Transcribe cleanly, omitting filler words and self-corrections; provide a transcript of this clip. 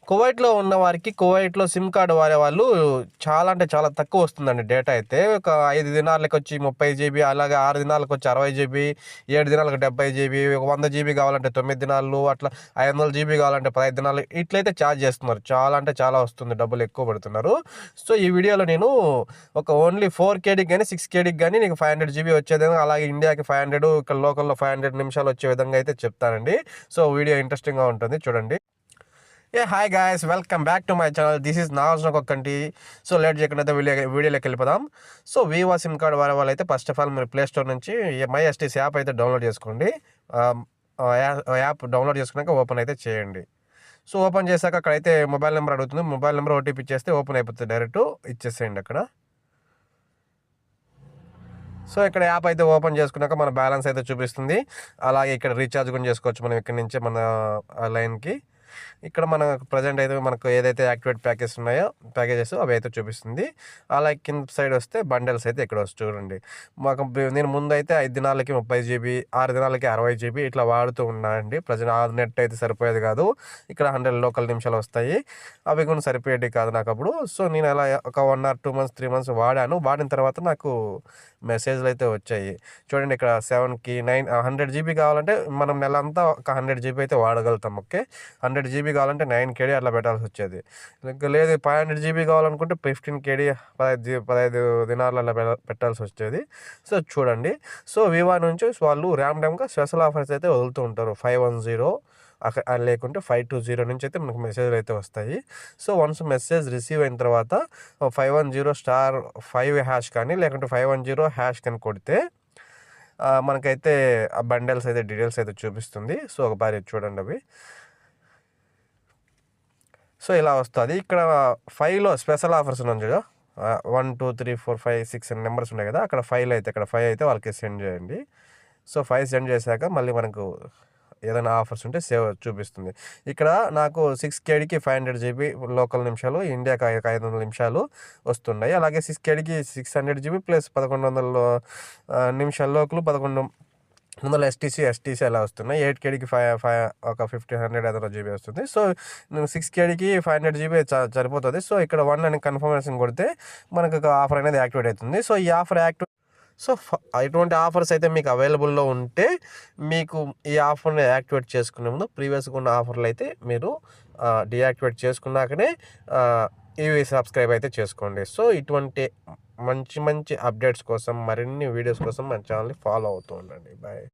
కువైట్లో ఉన్న వారికి కువైట్లో సిమ్ కార్డు వాడే వాళ్ళు చాలా అంటే చాలా తక్కువ వస్తుందండి డేటా అయితే. ఒక 5 దినాలకి వచ్చి 30 జీబీ, అలాగే 6 దినాలకు వచ్చి 60 జీబీ, 7 దినాలకు 70 జీబీ, ఒక 100 జీబీ కావాలంటే 9 దినాలు, అట్లా 500 జీబీ కావాలంటే 15 దినాలు ఇట్లయితే ఛార్జ్ చేస్తున్నారు. చాలా అంటే చాలా వస్తుంది, డబ్బులు ఎక్కువ పడుతున్నారు. సో ఈ వీడియోలో నేను ఒక ఓన్లీ 4KDకి కానీ 6KDకి కానీ నీకు 500 జీబీ వచ్చే విధంగా, అలాగే ఇండియాకి 500, ఇక్కడ లోకల్లో 500 నిమిషాలు వచ్చే విధంగా అయితే చెప్తానండి. సో వీడియో ఇంట్రెస్టింగ్గా ఉంటుంది, చూడండి. Hi guys, welcome back to my channel. This is నాజనొక్కంటి. సో లేట్ చేయకుండా వీడియోలోకి వెళ్ళిపోదాం. సో వివో సిమ్ కార్డ్ వాడే వాళ్ళైతే ఫస్ట్ ఆఫ్ ఆల్ మీరు ప్లే స్టోర్ నుంచి మై ఎస్టీసీ యాప్ అయితే డౌన్లోడ్ చేసుకోండి. యాప్ డౌన్లోడ్ చేసుకున్నాక ఓపెన్ అయితే చేయండి. సో ఓపెన్ చేశాక అక్కడైతే మొబైల్ నెంబర్ అడుగుతుంది. మొబైల్ నెంబర్ ఓటీపీ ఇచ్చేస్తే ఓపెన్ అయిపోతుంది, డైరెక్ట్ ఇచ్చేసేయండి అక్కడ. సో ఇక్కడ యాప్ అయితే ఓపెన్ చేసుకున్నాక మన బ్యాలెన్స్ అయితే చూపిస్తుంది. అలాగే ఇక్కడ రీఛార్జ్ కూడా చేసుకోవచ్చు మనం ఇక్కడ నుంచి మన లైన్కి. ఇక్కడ మన ప్రజెంట్ అయితే మనకు ఏదైతే యాక్టివేట్ ప్యాకేజెస్ అవి అయితే చూపిస్తుంది. అలాగే కింద సైడ్ వస్తే బండల్స్ అయితే ఇక్కడ వస్తుంది, చూడండి. మాకు నేను ముందు అయితే 5 దినాలకి 30 జీబీ, 6 దినాలకి 60 జీబీ ఇట్లా వాడుతూ ఉన్నానండి. ప్రజెంట్ ఆ నెట్ అయితే సరిపోయేది కాదు. ఇక్కడ 100 లోకల్ నిమిషాలు వస్తాయి, అవి కూడా సరిపోయేది కాదు నాకు అప్పుడు. సో నేను అలా ఒక 1 or 2 months 3 months వాడాను. వాడిన తర్వాత నాకు మెసేజ్లు అయితే వచ్చాయి. చూడండి ఇక్కడ 7కి 100 జీబీ కావాలంటే మనం నెల అంతా ఒక 100 జీబీ అయితే వాడగలుగుతాం. ఓకే, 100 జీబీ కావాలంటే 9KD అట్లా పెట్టాల్సి వచ్చేది. ఇంకా లేదు 500 జీబీ కావాలనుకుంటే 15KD 15 దినాలు అలా పెట్టాల్సి వచ్చేది. సో చూడండి, సో వివో నుంచి వాళ్ళు ర్యాండమ్గా స్పెషల్ ఆఫర్స్ అయితే వదులుతూ ఉంటారు. 510 లేకుంటే 520 నుంచి అయితే మనకు మెసేజ్లు అయితే వస్తాయి. సో వన్స్ మెసేజ్ రిసీవ్ అయిన తర్వాత 510*5# కానీ లేకుంటే 510# కానీ కొడితే మనకైతే ఆ బండల్స్ అయితే డీటెయిల్స్ అయితే చూపిస్తుంది. సో ఒకసారి చూడండి అవి. సో ఇలా వస్తుంది. ఇక్కడ 5లో స్పెషల్ ఆఫర్స్ ఉన్నాయి చూడ, 1 2 3 4 5 6 నెంబర్స్ ఉన్నాయి కదా, అక్కడ 5 అయితే ఇక్కడ 5 అయితే వాళ్ళకి సెండ్ చేయండి. సో 5 సెండ్ చేశాక మళ్ళీ మనకు ఏదైనా ఆఫర్స్ ఉంటే చూపిస్తుంది. ఇక్కడ నాకు 6KDకి 500 జీబీ లోకల్ నిమిషాలు, ఇండియాకి 500 నిమిషాలు వస్తున్నాయి. అలాగే 6KDకి 600 జీబీ ప్లస్ 1100 నిమిషాల లోకలు, 1100 ఎస్టీసీ అలా వస్తున్నాయి. 8KDకి ఒక 1500 ఏదైనా జీబీ వస్తుంది. సో 6KDకి 500 జీబీ సరిపోతుంది. సో ఇక్కడ 1 అని కన్ఫర్మేషన్ కొడితే మనకు ఆఫర్ అనేది యాక్టివేట్ అవుతుంది. సో ఈ ఆఫర్ సో ఇటువంటి ఆఫర్స్ అయితే మీకు అవైలబుల్లో ఉంటే మీకు ఈ ఆఫర్ని యాక్టివేట్ చేసుకునే ముందు ప్రీవియస్గా ఉన్న ఆఫర్లు అయితే మీరు డియాక్టివేట్ చేసుకున్నాకనే ఇవి సబ్స్క్రైబ్ అయితే చేసుకోండి. సో ఇటువంటి మంచి మంచి అప్డేట్స్ కోసం, మరిన్ని వీడియోస్ కోసం మన ఛానల్ని ఫాలో అవుతూ ఉండండి. బాయ్.